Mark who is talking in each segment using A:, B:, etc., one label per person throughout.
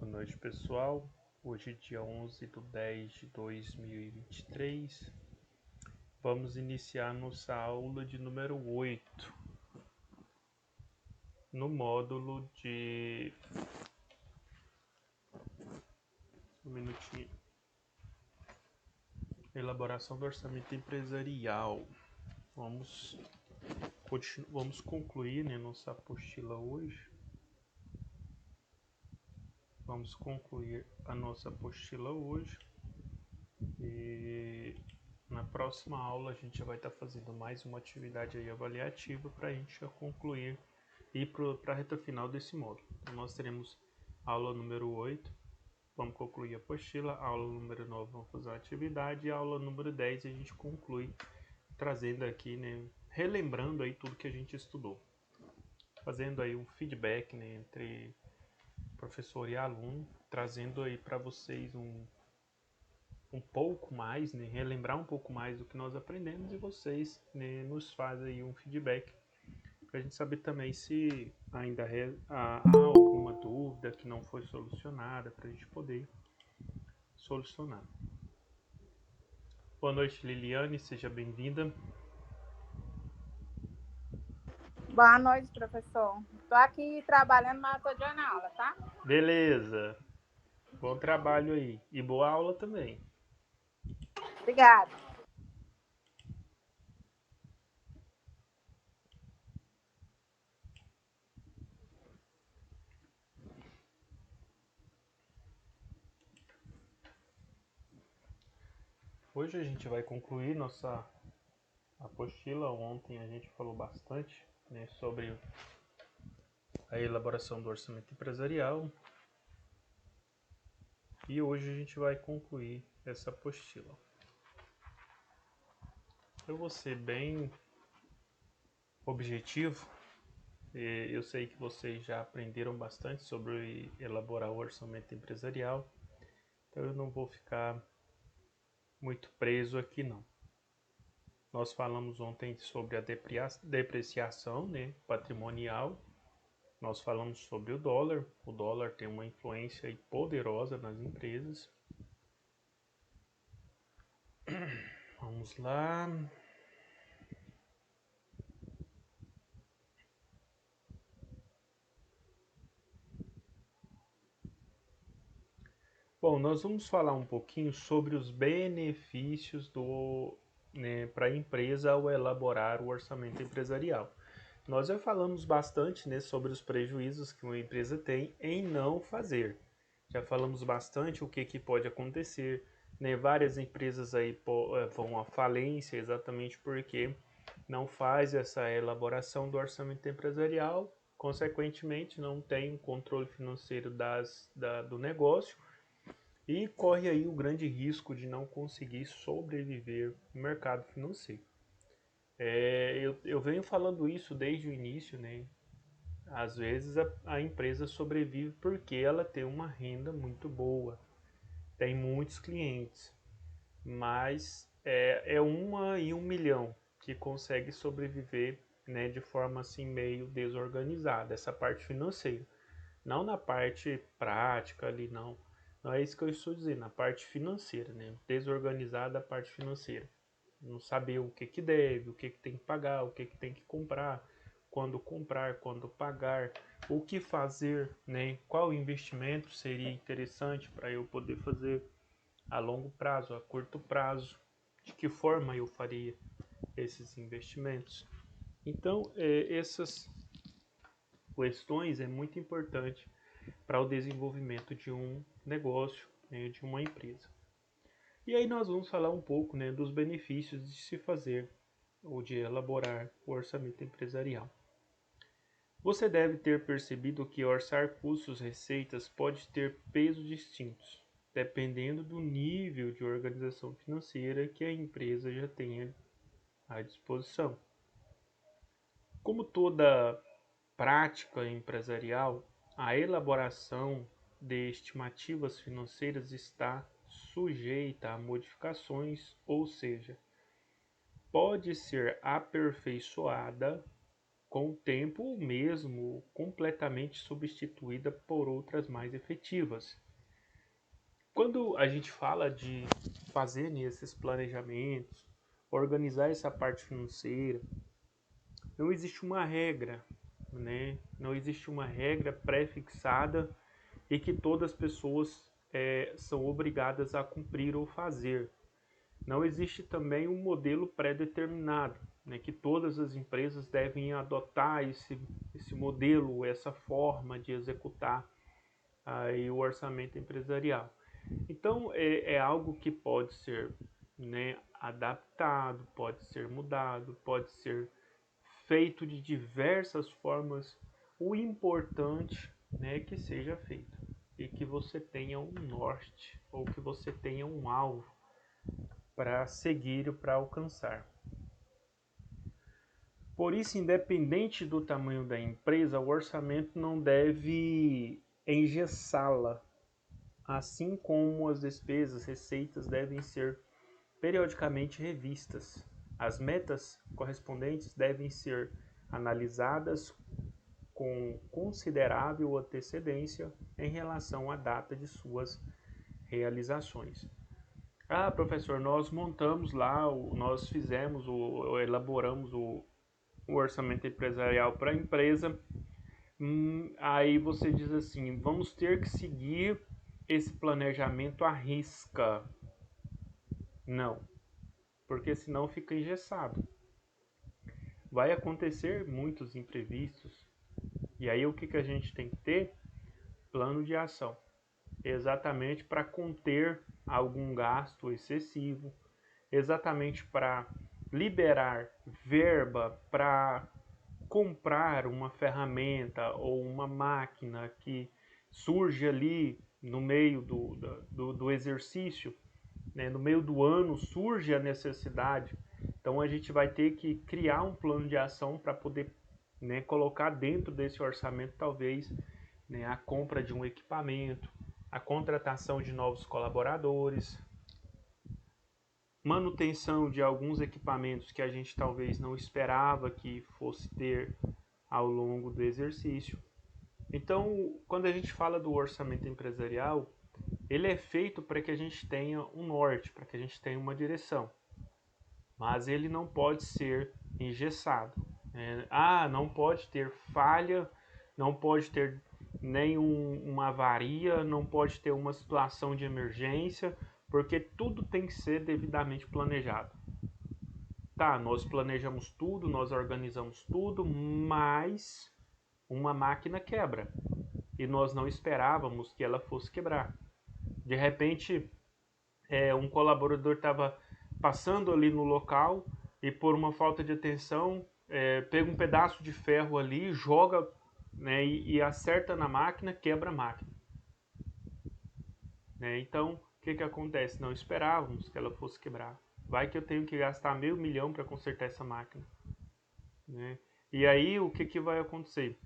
A: Boa noite, pessoal. Hoje, dia 11/10/2023, vamos iniciar nossa aula de número 8, no módulo de... elaboração do orçamento empresarial. Vamos concluir, nossa apostila hoje. Vamos concluir a nossa apostila hoje e na próxima aula a gente já vai estar fazendo mais uma atividade aí avaliativa para a gente já concluir e ir para a reta final desse módulo. Então nós teremos aula número 8, vamos concluir a apostila, aula número 9 vamos fazer uma atividade e aula número 10 a gente conclui trazendo aqui, relembrando aí tudo que a gente estudou. Fazendo aí um feedback, entre professor e aluno, trazendo aí para vocês um pouco mais, relembrar um pouco mais do que nós aprendemos e vocês nos fazem aí um feedback para a gente saber também se ainda há alguma dúvida que não foi solucionada para a gente poder solucionar. Boa noite, Liliane, seja bem-vinda.
B: Boa noite, professor. Estou aqui trabalhando, mas estou de aula, tá?
A: Beleza. Bom trabalho aí. E boa aula também.
B: Obrigada.
A: Hoje a gente vai concluir nossa apostila. Ontem a gente falou bastante sobre a elaboração do orçamento empresarial. E hoje a gente vai concluir essa apostila. Eu vou ser bem objetivo. Eu sei que vocês já aprenderam bastante sobre elaborar o orçamento empresarial. Então eu não vou ficar muito preso aqui não. Nós falamos ontem sobre a depreciação patrimonial. Nós falamos sobre o dólar. O dólar tem uma influência poderosa nas empresas. Vamos lá. Bom, nós vamos falar um pouquinho sobre os benefícios para a empresa ao elaborar o orçamento empresarial. Nós já falamos bastante sobre os prejuízos que uma empresa tem em não fazer. Já falamos bastante o que pode acontecer. Várias empresas aí vão à falência exatamente porque não faz essa elaboração do orçamento empresarial, consequentemente não tem um controle financeiro do negócio e corre aí o grande risco de não conseguir sobreviver no mercado financeiro. Eu venho falando isso desde o início, Às vezes a empresa sobrevive porque ela tem uma renda muito boa, tem muitos clientes, mas é uma em 1 milhão que consegue sobreviver de forma assim meio desorganizada, essa parte financeira. Não na parte prática ali, não. Não é isso que eu estou dizendo, na parte financeira, Desorganizada a parte financeira. Não saber o que deve, o que tem que pagar, o que tem que comprar, quando pagar, o que fazer, Qual investimento seria interessante para eu poder fazer a longo prazo, a curto prazo, de que forma eu faria esses investimentos. Então, essas questões é muito importante para o desenvolvimento de um negócio, de uma empresa. E aí nós vamos falar um pouco dos benefícios de se fazer ou de elaborar o orçamento empresarial. Você deve ter percebido que orçar custos e receitas pode ter pesos distintos, dependendo do nível de organização financeira que a empresa já tenha à disposição. Como toda prática empresarial, a elaboração de estimativas financeiras está sujeita a modificações, ou seja, pode ser aperfeiçoada com o tempo mesmo completamente substituída por outras mais efetivas. Quando a gente fala de fazer esses planejamentos, organizar essa parte financeira, não existe uma regra, né? Não existe uma regra pré-fixada e que todas as pessoas são obrigadas a cumprir ou fazer. Não existe também um modelo pré-determinado, né, que todas as empresas devem adotar esse modelo, essa forma de executar aí o orçamento empresarial. Então, é algo que pode ser, né, adaptado, pode ser mudado, pode ser feito de diversas formas. O importante, né, é que seja feito e que você tenha um norte ou que você tenha um alvo para seguir ou para alcançar. Por isso, independente do tamanho da empresa, o orçamento não deve engessá-la, assim como as despesas, receitas devem ser periodicamente revistas. As metas correspondentes devem ser analisadas com considerável antecedência em relação à data de suas realizações. Ah, professor, nós montamos lá, nós fizemos, elaboramos o orçamento empresarial para a empresa. Aí você diz assim, vamos ter que seguir esse planejamento à risca. Não, porque senão fica engessado. Vai acontecer muitos imprevistos. E aí o que a gente tem que ter? Plano de ação. Exatamente para conter algum gasto excessivo, exatamente para liberar verba para comprar uma ferramenta ou uma máquina que surge ali no meio do exercício, né? No meio do ano surge a necessidade. Então a gente vai ter que criar um plano de ação para poder, né, colocar dentro desse orçamento talvez, né, a compra de um equipamento, a contratação de novos colaboradores, manutenção de alguns equipamentos que a gente talvez não esperava que fosse ter ao longo do exercício. Então, quando a gente fala do orçamento empresarial, ele é feito para que a gente tenha um norte, para que a gente tenha uma direção, mas ele não pode ser engessado. Não pode ter falha, não pode ter uma avaria, não pode ter uma situação de emergência, porque tudo tem que ser devidamente planejado. Tá, nós planejamos tudo, nós organizamos tudo, mas uma máquina quebra e nós não esperávamos que ela fosse quebrar. De repente, um colaborador estava passando ali no local e por uma falta de atenção pega um pedaço de ferro ali, joga, né, e acerta na máquina, quebra a máquina. Né? Então, o que acontece? Não esperávamos que ela fosse quebrar. Vai que eu tenho que gastar R$500 mil para consertar essa máquina. Né? E aí, o que vai acontecer?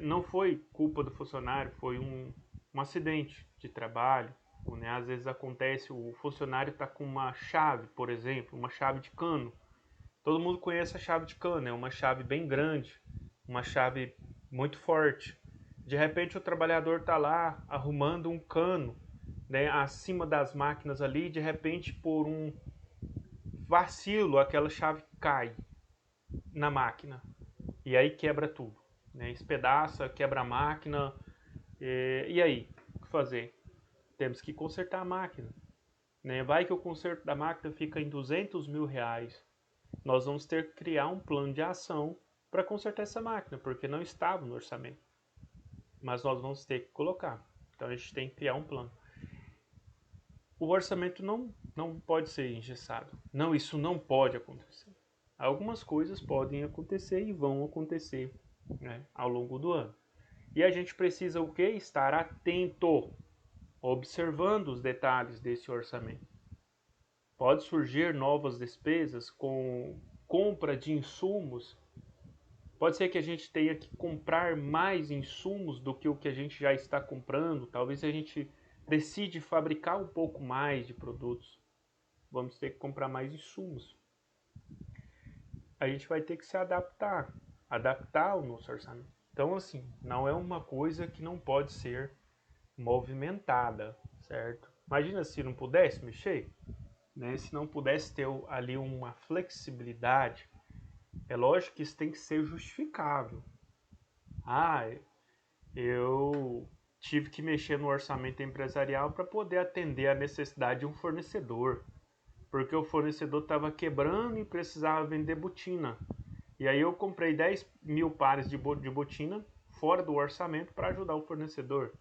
A: Não foi culpa do funcionário, foi um acidente de trabalho. Né? Às vezes acontece, o funcionário está com uma chave, por exemplo, uma chave de cano. Todo mundo conhece a chave de cano, é uma chave bem grande, uma chave muito forte. De repente o trabalhador está lá arrumando um cano, né, acima das máquinas ali, e de repente por um vacilo aquela chave cai na máquina e aí quebra tudo, né, espedaça, quebra a máquina. E aí, o que fazer? Temos que consertar a máquina. Né? Vai que o conserto da máquina fica em R$200 mil. Nós vamos ter que criar um plano de ação para consertar essa máquina, porque não estava no orçamento. Mas nós vamos ter que colocar. Então a gente tem que criar um plano. O orçamento não pode ser engessado. Não, isso não pode acontecer. Algumas coisas podem acontecer e vão acontecer, né, ao longo do ano. E a gente precisa o quê? Estar atento, observando os detalhes desse orçamento. Pode surgir novas despesas com compra de insumos. Pode ser que a gente tenha que comprar mais insumos do que o que a gente já está comprando. Talvez a gente decide fabricar um pouco mais de produtos. Vamos ter que comprar mais insumos. A gente vai ter que se adaptar. adaptar o nosso orçamento. Então, assim, não é uma coisa que não pode ser movimentada, certo? Imagina se não pudesse mexer, né? Se não pudesse ter ali uma flexibilidade, é lógico que isso tem que ser justificável. Ah, eu tive que mexer no orçamento empresarial para poder atender a necessidade de um fornecedor, porque o fornecedor estava quebrando e precisava vender botina. E aí eu comprei 10 mil pares de botina fora do orçamento para ajudar o fornecedor.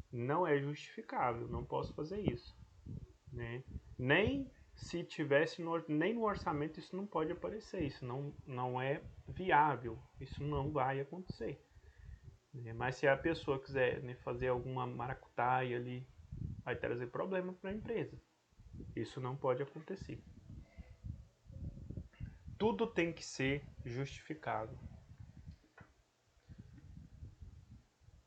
A: Não é justificável, não posso fazer isso, né? Nem se tivesse nem no orçamento isso não pode aparecer, isso não é viável, isso não vai acontecer. Mas se a pessoa quiser, né, fazer alguma maracutaia ali, vai trazer problema para a empresa. Isso não pode acontecer. Tudo tem que ser justificado.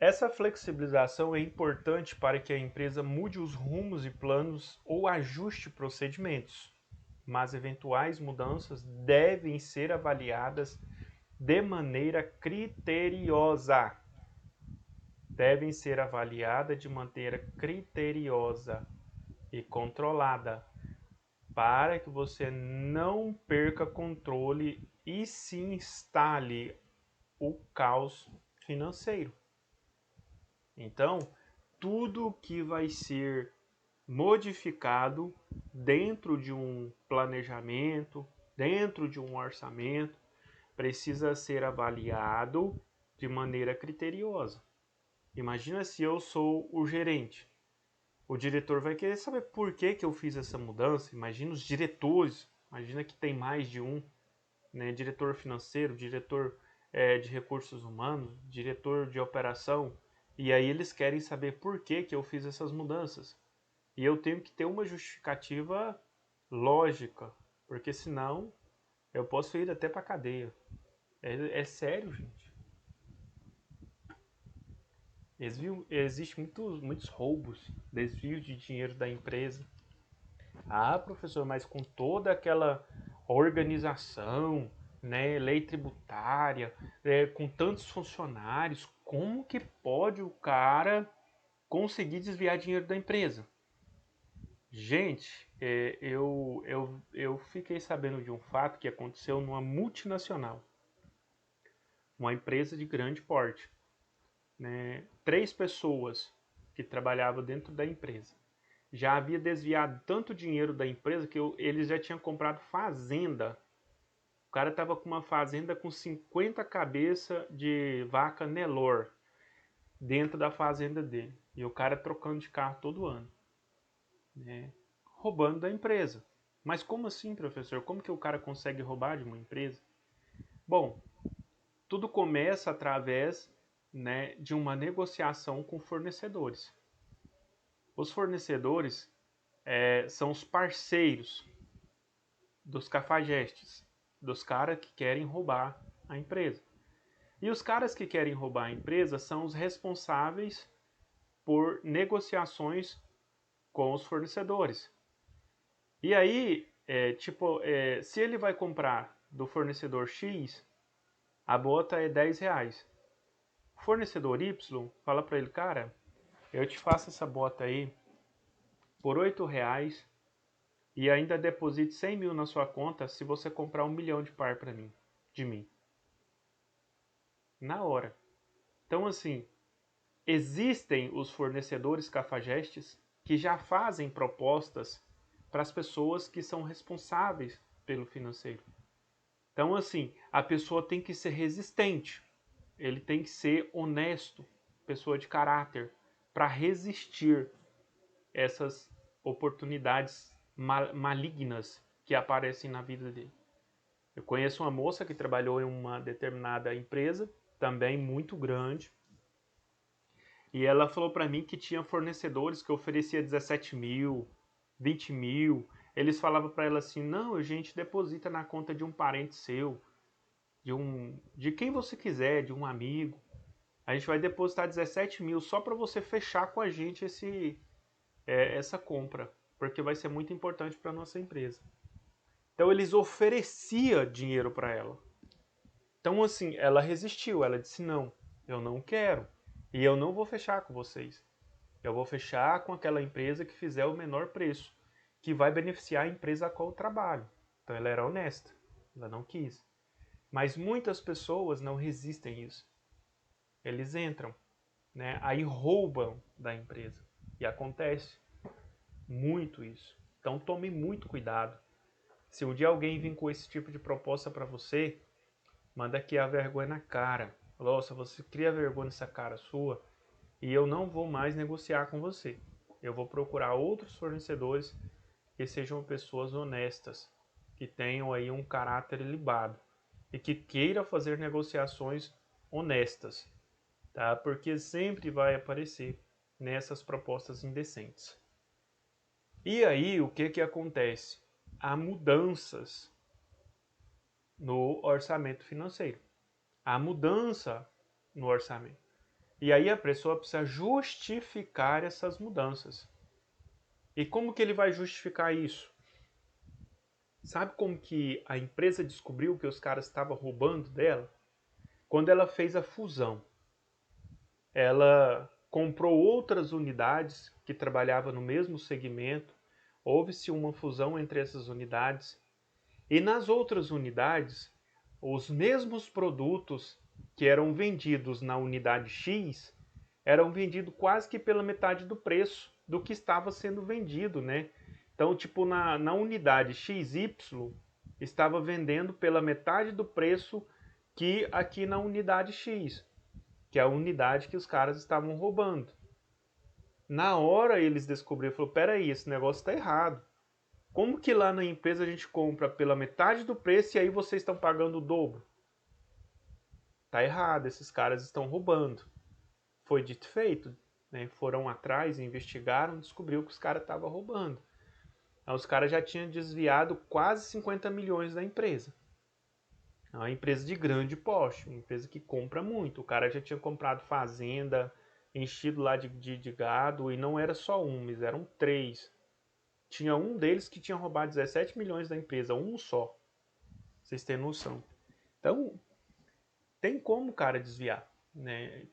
A: Essa flexibilização é importante para que a empresa mude os rumos e planos ou ajuste procedimentos, mas eventuais mudanças devem ser avaliadas de maneira criteriosa. Devem ser avaliadas de maneira criteriosa e controlada, para que você não perca controle e se instale o caos financeiro. Então, tudo que vai ser modificado dentro de um planejamento, dentro de um orçamento, precisa ser avaliado de maneira criteriosa. Imagina se eu sou o gerente. O diretor vai querer saber por que eu fiz essa mudança. Imagina os diretores, imagina que tem mais de um, né? Diretor financeiro, diretor de recursos humanos, diretor de operação. E aí eles querem saber por que eu fiz essas mudanças. E eu tenho que ter uma justificativa lógica, porque senão eu posso ir até para a cadeia. É sério, gente. Existem muitos roubos, desvios de dinheiro da empresa. Ah, professor, mas com toda aquela organização, né, lei tributária, com tantos funcionários, como que pode o cara conseguir desviar dinheiro da empresa? Gente, eu fiquei sabendo de um fato que aconteceu numa multinacional, uma empresa de grande porte, né? 3 pessoas que trabalhavam dentro da empresa já havia desviado tanto dinheiro da empresa que eles já tinham comprado fazenda. O cara estava com uma fazenda com 50 cabeças de vaca Nelore dentro da fazenda dele. E o cara trocando de carro todo ano, né? Roubando da empresa. Mas como assim, professor? Como que o cara consegue roubar de uma empresa? Bom, tudo começa através, né, de uma negociação com fornecedores. Os fornecedores são os parceiros dos cafajestes, dos caras que querem roubar a empresa. E os caras que querem roubar a empresa são os responsáveis por negociações com os fornecedores. E aí, se ele vai comprar do fornecedor X, a bota é R$10. O fornecedor Y fala para ele, cara, eu te faço essa bota aí por R$8 e ainda deposite 100 mil na sua conta se você comprar 1 milhão de par para mim, de mim. Na hora. Então, assim, existem os fornecedores cafajestes que já fazem propostas para as pessoas que são responsáveis pelo financeiro. Então, assim, a pessoa tem que ser resistente, ele tem que ser honesto, pessoa de caráter, para resistir essas oportunidades malignas que aparecem na vida dele. Eu conheço uma moça que trabalhou em uma determinada empresa, também muito grande, e ela falou para mim que tinha fornecedores que oferecia 17 mil, 20 mil. Eles falavam para ela assim, não, a gente deposita na conta de um parente seu, de quem você quiser, de um amigo. A gente vai depositar 17 mil só para você fechar com a gente essa compra, porque vai ser muito importante para a nossa empresa. Então eles ofereciam dinheiro para ela. Então, assim, ela resistiu, ela disse, não, eu não quero, e eu não vou fechar com vocês. Eu vou fechar com aquela empresa que fizer o menor preço, que vai beneficiar a empresa a qual eu trabalho. Então, ela era honesta, ela não quis. Mas muitas pessoas não resistem a isso. Eles entram, né? Aí roubam da empresa. E acontece muito isso. Então tome muito cuidado. Se um dia alguém vir com esse tipo de proposta para você, manda aqui a vergonha na cara. Nossa, você cria vergonha nessa cara sua e eu não vou mais negociar com você. Eu vou procurar outros fornecedores que sejam pessoas honestas, que tenham aí um caráter ilibado e que queira fazer negociações honestas, tá? Porque sempre vai aparecer nessas propostas indecentes. E aí, o que acontece? Há mudanças no orçamento financeiro. Há mudança no orçamento. E aí a pessoa precisa justificar essas mudanças. E como que ele vai justificar isso? Sabe como que a empresa descobriu que os caras estavam roubando dela? Quando ela fez a fusão. Ela comprou outras unidades que trabalhavam no mesmo segmento, houve-se uma fusão entre essas unidades, e nas outras unidades, os mesmos produtos que eram vendidos na unidade X eram vendidos quase que pela metade do preço do que estava sendo vendido, né? Então, tipo, na unidade XY, estava vendendo pela metade do preço que aqui na unidade X, que é a unidade que os caras estavam roubando. Na hora eles descobriram, falaram, peraí, esse negócio está errado. Como que lá na empresa a gente compra pela metade do preço e aí vocês estão pagando o dobro? Tá errado, esses caras estão roubando. Foi dito e feito, né? Foram atrás, investigaram, descobriu que os caras estavam roubando. Então, os caras já tinham desviado quase 50 milhões da empresa. É uma empresa de grande porte, uma empresa que compra muito. O cara já tinha comprado fazenda, enchido lá de gado, e não era só um, mas eram três. Tinha um deles que tinha roubado 17 milhões da empresa, um só. Vocês têm noção. Então, tem como o cara desviar, né?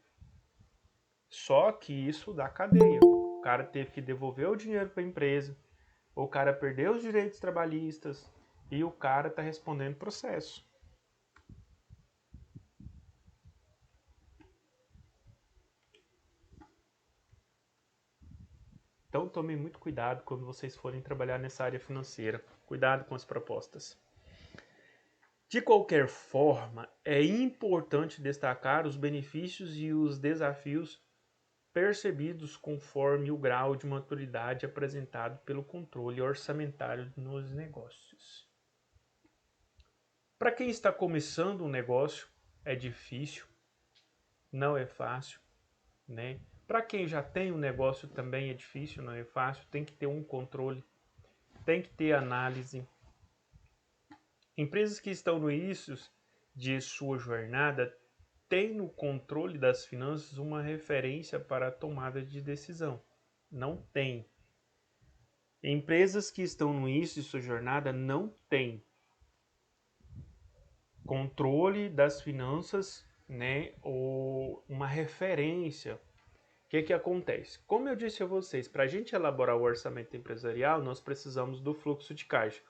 A: Só que isso dá cadeia. O cara teve que devolver o dinheiro para a empresa, o cara perdeu os direitos trabalhistas e o cara está respondendo processo. Então tomem muito cuidado quando vocês forem trabalhar nessa área financeira. Cuidado com as propostas. De qualquer forma, é importante destacar os benefícios e os desafios percebidos conforme o grau de maturidade apresentado pelo controle orçamentário nos negócios. Para quem está começando um negócio, é difícil, não é fácil, né? Para quem já tem um negócio também é difícil, não é fácil, tem que ter um controle, tem que ter análise. Empresas que estão no início de sua jornada têm no controle das finanças uma referência para a tomada de decisão. Não tem. Empresas que estão no início de sua jornada não têm controle das finanças, né, ou uma referência. O que acontece? Como eu disse a vocês, para a gente elaborar o orçamento empresarial, nós precisamos do fluxo de caixa.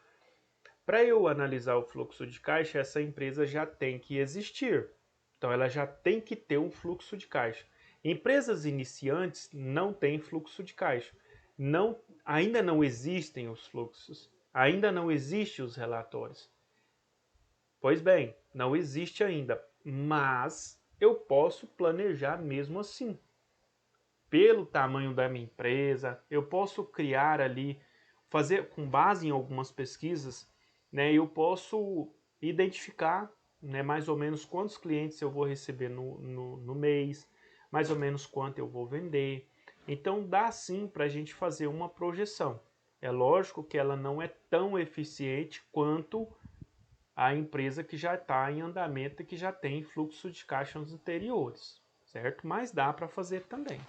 A: Para eu analisar o fluxo de caixa, essa empresa já tem que existir. Então, ela já tem que ter um fluxo de caixa. Empresas iniciantes não têm fluxo de caixa. Ainda não existem os fluxos. Ainda não existem os relatórios. Pois bem, não existe ainda. Mas eu posso planejar mesmo assim. Pelo tamanho da minha empresa, eu posso criar ali, fazer com base em algumas pesquisas, né, eu posso identificar, né, mais ou menos quantos clientes eu vou receber no mês, mais ou menos quanto eu vou vender. Então dá sim para a gente fazer uma projeção. É lógico que ela não é tão eficiente quanto a empresa que já está em andamento e que já tem fluxo de caixa nos anteriores, certo? Mas dá para fazer também.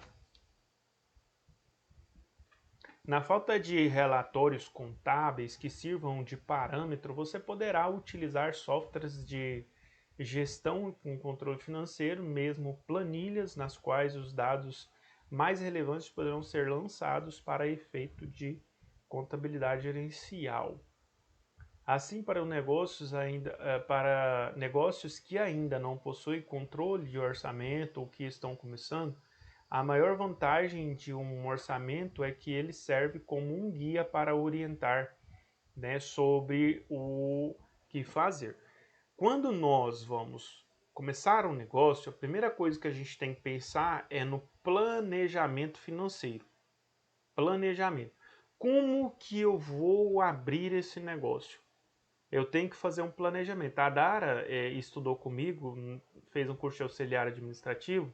A: Na falta de relatórios contábeis que sirvam de parâmetro, você poderá utilizar softwares de gestão com controle financeiro, mesmo planilhas nas quais os dados mais relevantes poderão ser lançados para efeito de contabilidade gerencial. Assim, para negócios que ainda não possuem controle de orçamento ou que estão começando, a maior vantagem de um orçamento é que ele serve como um guia para orientar, né, sobre o que fazer. Quando nós vamos começar um negócio, a primeira coisa que a gente tem que pensar é no planejamento financeiro. Planejamento. Como que eu vou abrir esse negócio? Eu tenho que fazer um planejamento. A Dara estudou comigo, fez um curso de auxiliar administrativo,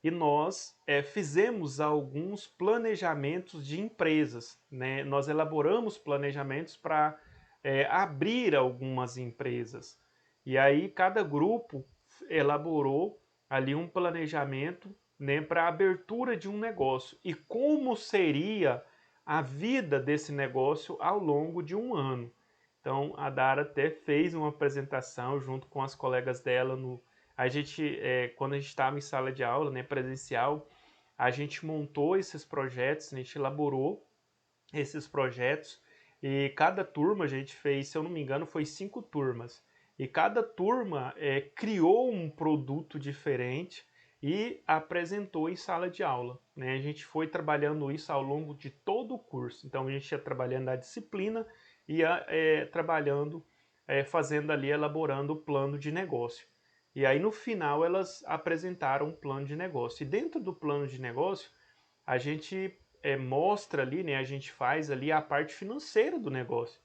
A: e nós fizemos alguns planejamentos de empresas, né? Nós elaboramos planejamentos para abrir algumas empresas. E aí cada grupo elaborou ali um planejamento, né, para a abertura de um negócio e como seria a vida desse negócio ao longo de um ano. Então a Dara até fez uma apresentação junto com as colegas dela a gente, quando a gente estava em sala de aula, né, presencial, a gente montou esses projetos, a gente elaborou esses projetos e cada turma a gente fez, se eu não me engano, foi 5 turmas. E cada turma criou um produto diferente e apresentou em sala de aula, né? A gente foi trabalhando isso ao longo de todo o curso. Então a gente ia trabalhando a disciplina e ia trabalhando, fazendo ali, elaborando o plano de negócio. E aí no final elas apresentaram um plano de negócio. E dentro do plano de negócio, a gente mostra ali, né, a gente faz ali a parte financeira do negócio.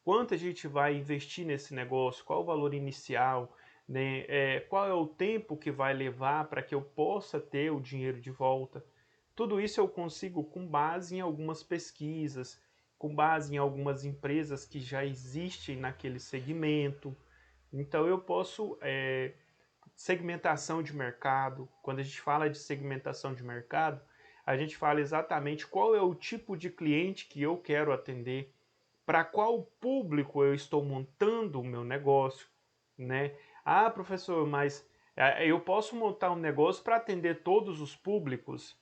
A: Quanto a gente vai investir nesse negócio, qual o valor inicial, né, qual é o tempo que vai levar para que eu possa ter o dinheiro de volta. Tudo isso eu consigo com base em algumas pesquisas, com base em algumas empresas que já existem naquele segmento. Então eu posso segmentação de mercado. Quando a gente fala de segmentação de mercado, a gente fala exatamente qual é o tipo de cliente que eu quero atender, para qual público eu estou montando o meu negócio, né? Ah, professor, mas eu posso montar um negócio para atender todos os públicos?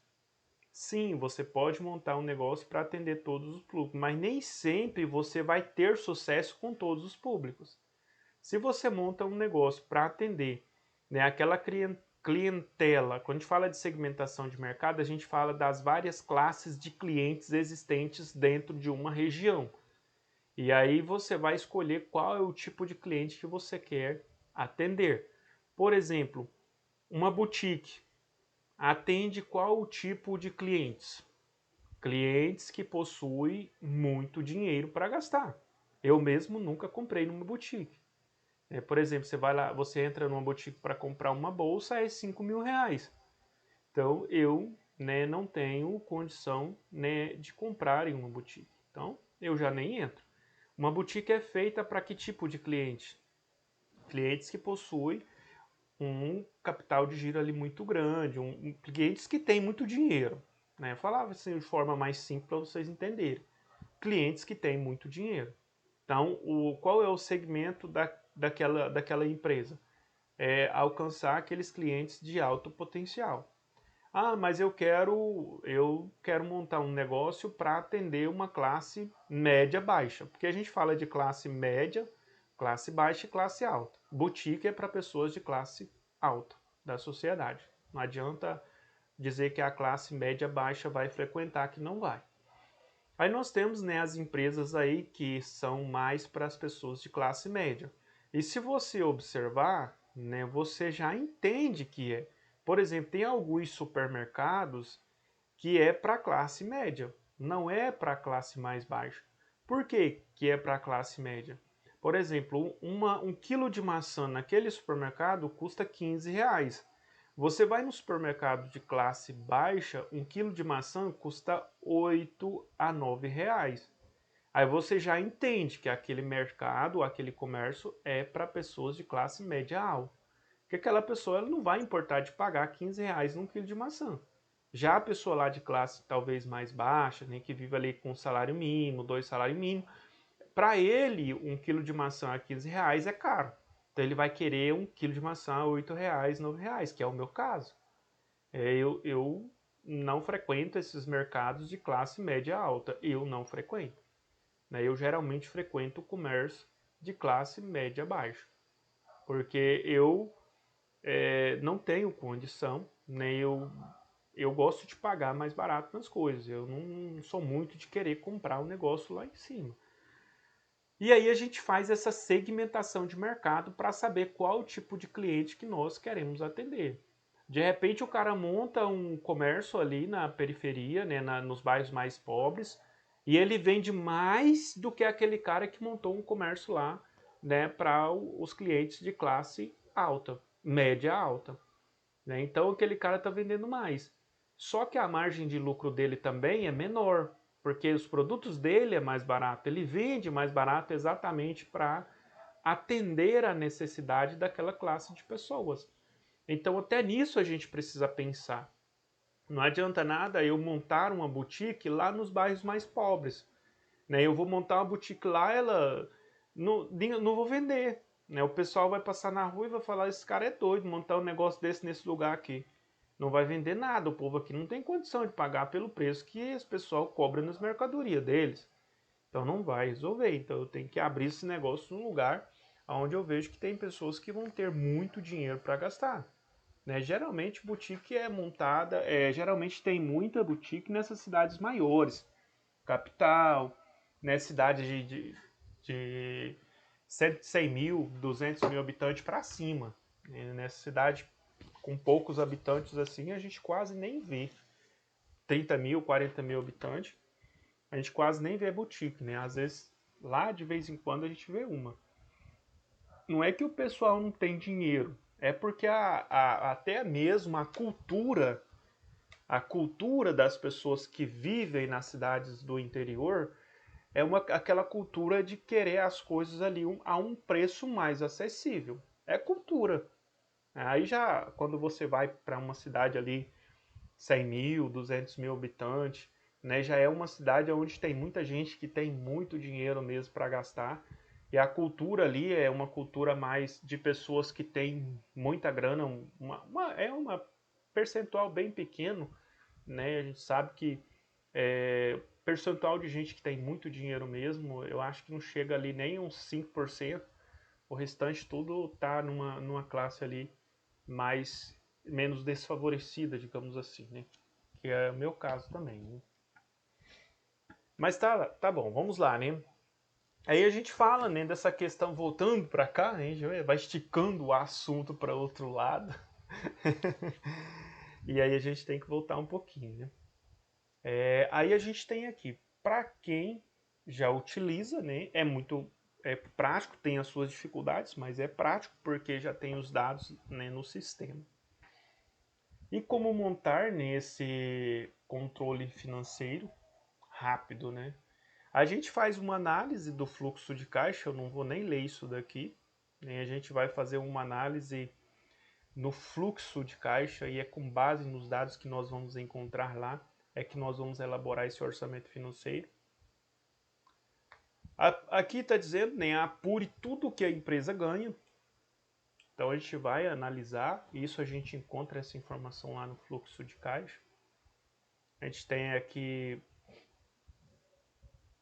A: Sim, você pode montar um negócio para atender todos os públicos, mas nem sempre você vai ter sucesso com todos os públicos. Se você monta um negócio para atender, né, aquela clientela, quando a gente fala de segmentação de mercado, a gente fala das várias classes de clientes existentes dentro de uma região. E aí você vai escolher qual é o tipo de cliente que você quer atender. Por exemplo, uma boutique atende qual o tipo de clientes? Clientes que possuem muito dinheiro para gastar. Eu mesmo nunca comprei numa boutique. Por exemplo, você vai lá, você entra numa boutique para comprar uma bolsa, é 5 mil reais. Então eu, né, não tenho condição, né, de comprar em uma boutique. Então eu já nem entro. Uma boutique é feita para que tipo de cliente? Clientes que possuem um capital de giro ali muito grande, clientes que têm muito dinheiro. Né? Eu falava assim de forma mais simples para vocês entenderem. Clientes que têm muito dinheiro. Então, qual é o segmento daquela empresa? É alcançar aqueles clientes de alto potencial. Ah, mas eu quero montar um negócio para atender uma classe média baixa, porque a gente fala de classe média, classe baixa e classe alta. Boutique é para pessoas de classe alta da sociedade. Não adianta dizer que a classe média baixa vai frequentar, que não vai. Aí nós temos, né, as empresas aí que são mais para as pessoas de classe média. E se você observar, né, você já entende que é. Por exemplo, tem alguns supermercados que é para a classe média, não é para a classe mais baixa. Por que é para a classe média? Por exemplo, um quilo de maçã naquele supermercado custa 15 reais. Você vai no supermercado de classe baixa, um quilo de maçã custa 8 a 9 reais. Aí você já entende que aquele mercado, aquele comércio é para pessoas de classe média alta. Porque aquela pessoa ela não vai importar de pagar 15 reais num quilo de maçã. Já a pessoa lá de classe talvez mais baixa, né, que vive ali com um salário mínimo, 2 salários mínimos, para ele um quilo de maçã a 15 reais é caro. Então ele vai querer 1 quilo de maçã a R$ 8, R$ 9, que é o meu caso. Eu não frequento esses mercados de classe média alta. Eu não frequento. Né? Eu geralmente frequento o comércio de classe média baixa. Porque eu não tenho condição, nem eu gosto de pagar mais barato nas coisas. Eu não sou muito de querer comprar o negócio lá em cima. E aí a gente faz essa segmentação de mercado para saber qual o tipo de cliente que nós queremos atender. De repente o cara monta um comércio ali na periferia, né, nos bairros mais pobres, e ele vende mais do que aquele cara que montou um comércio lá, né, para os clientes de classe alta, média alta. Né? Então aquele cara está vendendo mais. Só que a margem de lucro dele também é menor, porque os produtos dele é mais barato. Ele vende mais barato exatamente para atender a necessidade daquela classe de pessoas. Então até nisso a gente precisa pensar. Não adianta nada eu montar uma boutique lá nos bairros mais pobres. Né? Eu vou montar uma boutique lá, ela não vou vender. Né? O pessoal vai passar na rua e vai falar: esse cara é doido, montar um negócio desse nesse lugar aqui. Não vai vender nada, o povo aqui não tem condição de pagar pelo preço que esse pessoal cobra nas mercadorias deles. Então não vai resolver. Então eu tenho que abrir esse negócio num lugar onde eu vejo que tem pessoas que vão ter muito dinheiro para gastar. Né? Geralmente boutique é montada, geralmente tem muita boutique nessas cidades maiores, capital, né? Cidade de 100 mil, 200 mil habitantes para cima. Nessa cidade com poucos habitantes assim, a gente quase nem vê. 30 mil, 40 mil habitantes, a gente quase nem vê boutique, né? Às vezes, lá de vez em quando a gente vê uma. Não é que o pessoal não tem dinheiro, é porque até mesmo a cultura das pessoas que vivem nas cidades do interior aquela cultura de querer as coisas ali a um preço mais acessível. É cultura. Aí já, quando você vai para uma cidade ali, 100 mil, 200 mil habitantes, né, já é uma cidade onde tem muita gente que tem muito dinheiro mesmo para gastar. E a cultura ali é uma cultura mais de pessoas que têm muita grana, é uma percentual bem pequeno, né? A gente sabe que percentual de gente que tem muito dinheiro mesmo, eu acho que não chega ali nem uns 5%. O restante tudo tá numa classe ali mais menos desfavorecida, digamos assim, né? Que é o meu caso também, né? Mas tá bom, vamos lá, né? Aí a gente fala, né, dessa questão voltando para cá, né, vai esticando o assunto para outro lado. E aí a gente tem que voltar um pouquinho, né? Aí a gente tem aqui, para quem já utiliza, né, é muito prático, tem as suas dificuldades, mas é prático porque já tem os dados, né, no sistema. E como montar nesse controle financeiro rápido, né? A gente faz uma análise do fluxo de caixa, eu não vou nem ler isso daqui, né? A gente vai fazer uma análise no fluxo de caixa e é com base nos dados que nós vamos encontrar lá, é que nós vamos elaborar esse orçamento financeiro. Aqui está dizendo, né, apure tudo que a empresa ganha. Então a gente vai analisar, isso a gente encontra essa informação lá no fluxo de caixa. A gente tem aqui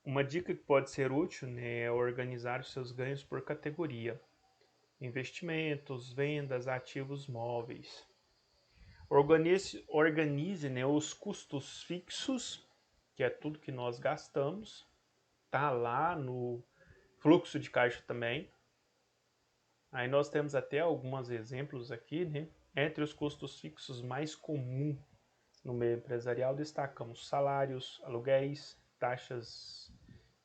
A: uma dica que pode ser útil, né, é organizar os seus ganhos por categoria. Investimentos, vendas, ativos móveis. Organize, né, os custos fixos, que é tudo que nós gastamos. Tá lá no fluxo de caixa também. Aí nós temos até alguns exemplos aqui, né? Entre os custos fixos mais comuns no meio empresarial, destacamos salários, aluguéis, taxas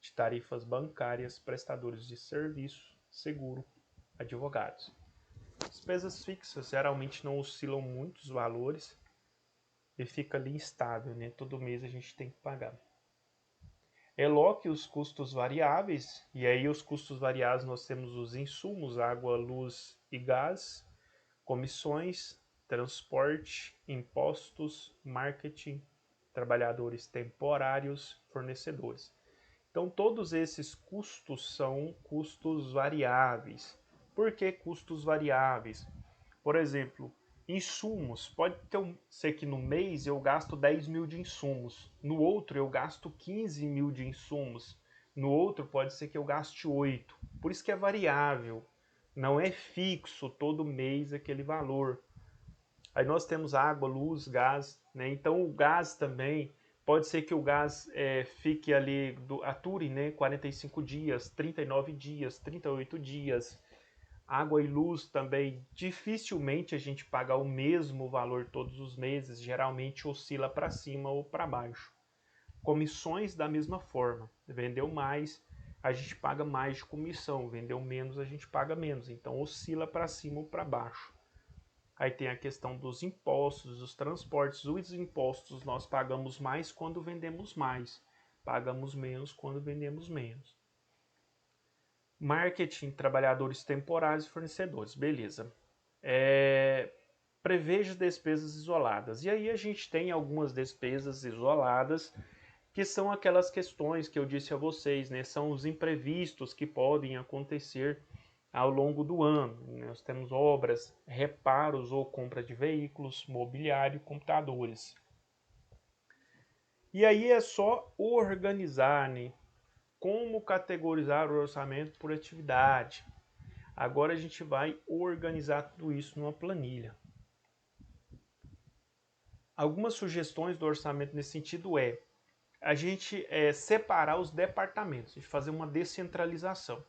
A: de tarifas bancárias, prestadores de serviço, seguro, advogados. Despesas fixas geralmente não oscilam muito os valores e fica ali estável, né? Todo mês a gente tem que pagar. Eloque os custos variáveis, e aí os custos variáveis nós temos os insumos, água, luz e gás, comissões, transporte, impostos, marketing, trabalhadores temporários, fornecedores. Então todos esses custos são custos variáveis. Por que custos variáveis? Por exemplo, insumos. Pode ser que no mês eu gasto 10 mil de insumos, no outro eu gasto 15 mil de insumos, no outro pode ser que eu gaste 8. Por isso que é variável, não é fixo todo mês aquele valor. Aí nós temos água, luz, gás, né? Então o gás também, pode ser que o gás fique ali, ature, né? 45 dias, 39 dias, 38 dias. Água e luz também, dificilmente a gente paga o mesmo valor todos os meses, geralmente oscila para cima ou para baixo. Comissões da mesma forma, vendeu mais, a gente paga mais de comissão, vendeu menos, a gente paga menos, então oscila para cima ou para baixo. Aí tem a questão dos impostos, dos transportes. Os impostos nós pagamos mais quando vendemos mais, pagamos menos quando vendemos menos. Marketing, trabalhadores temporários e fornecedores, beleza. Preveja despesas isoladas. E aí a gente tem algumas despesas isoladas, que são aquelas questões que eu disse a vocês, né? São os imprevistos que podem acontecer ao longo do ano. Nós temos obras, reparos ou compra de veículos, mobiliário, computadores. E aí é só organizar, né? Como categorizar o orçamento por atividade. Agora a gente vai organizar tudo isso numa planilha. Algumas sugestões do orçamento nesse sentido é a gente separar os departamentos, a gente fazer uma descentralização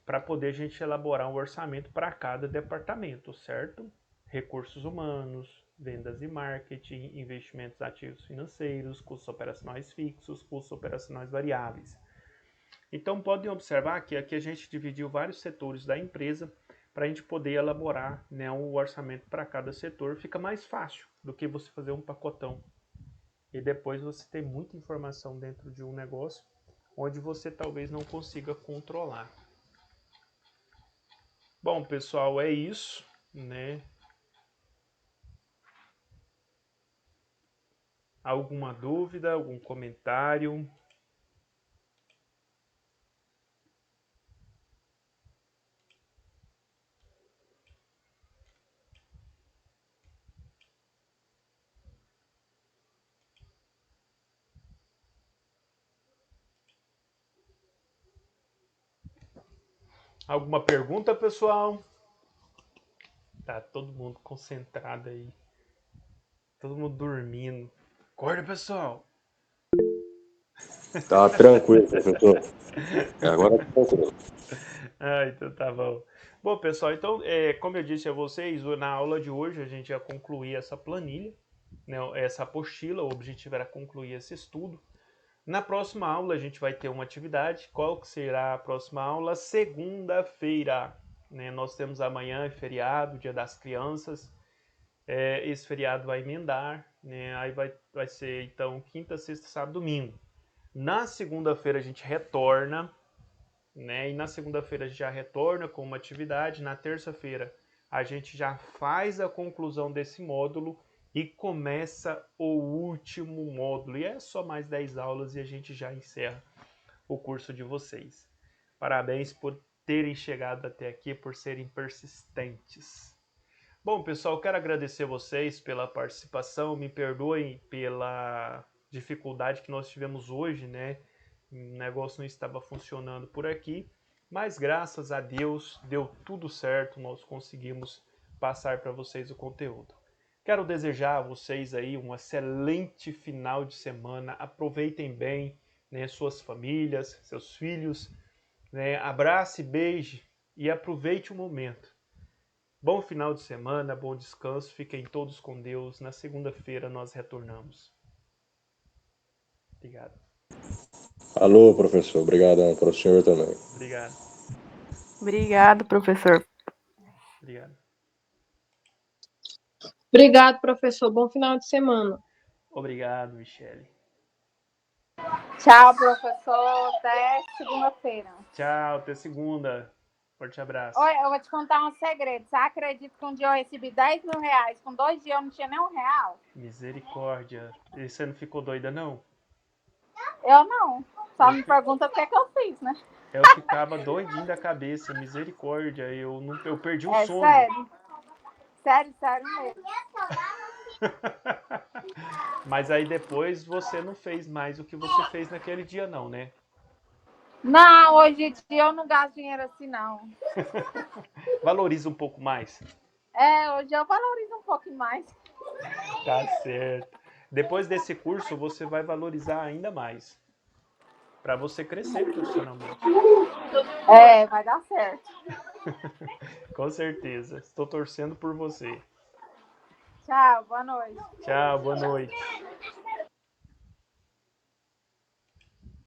A: para poder a gente elaborar um orçamento para cada departamento, certo? Recursos humanos, vendas e marketing, investimentos ativos financeiros, custos operacionais fixos, custos operacionais variáveis. Então podem observar que aqui a gente dividiu vários setores da empresa para a gente poder elaborar, né, um orçamento para cada setor. Fica mais fácil do que você fazer um pacotão. E depois você tem muita informação dentro de um negócio onde você talvez não consiga controlar. Bom, pessoal, é isso, né? Alguma dúvida, algum comentário? Alguma pergunta, pessoal? Tá todo mundo concentrado aí. Todo mundo dormindo. Acorda, pessoal!
C: Tá tranquilo, professor. Agora tá tranquilo.
A: Então tá bom. Bom, pessoal, então, como eu disse a vocês, na aula de hoje a gente ia concluir essa planilha, né, essa apostila, o objetivo era concluir esse estudo. Na próxima aula a gente vai ter uma atividade. Qual que será a próxima aula? Segunda-feira. Né? Nós temos amanhã feriado, Dia das Crianças. Esse feriado vai emendar, né? Aí vai ser então quinta, sexta, sábado, domingo. Na segunda-feira a gente retorna, né? E na segunda-feira a gente já retorna com uma atividade. Na terça-feira a gente já faz a conclusão desse módulo e começa o último módulo. E é só mais 10 aulas e a gente já encerra o curso de vocês. Parabéns por terem chegado até aqui, por serem persistentes. Bom, pessoal, quero agradecer vocês pela participação. Me perdoem pela dificuldade que nós tivemos hoje, né? O negócio não estava funcionando por aqui, mas graças a Deus deu tudo certo, nós conseguimos passar para vocês o conteúdo. Quero desejar a vocês aí um excelente final de semana. Aproveitem bem, né, suas famílias, seus filhos, né? Abrace, beije e aproveite o momento. Bom final de semana, bom descanso, fiquem todos com Deus. Na segunda-feira nós retornamos. Obrigado.
C: Alô, professor. Obrigadão para o senhor também.
A: Obrigado.
D: Obrigado, professor.
A: Obrigado.
E: Obrigado, professor. Bom final de semana.
A: Obrigado, Michele.
B: Tchau, professor. Até segunda-feira.
A: Tchau, até segunda. Forte abraço.
B: Oi, eu vou te contar um segredo. Você acredita que um dia eu recebi 10 mil reais? Com 2 dias eu não tinha nem R$1.
A: Misericórdia. E você não ficou doida, não?
B: Eu não. Só me pergunta o que é que eu fiz, né?
A: Eu ficava doidinho da cabeça, misericórdia. Eu perdi o
B: É
A: sono.
B: sério. Sério mesmo.
A: Mas aí depois você não fez mais o que você fez naquele dia, não, né?
B: Não, hoje em dia eu não gasto dinheiro assim, não.
A: Valoriza um pouco mais.
B: Hoje eu valorizo um pouco mais.
A: Tá certo. Depois desse curso, você vai valorizar ainda mais. Para você crescer profissionalmente.
B: Vai dar certo.
A: Com certeza. Estou torcendo por você.
B: Tchau, boa noite.
A: Tchau, boa noite.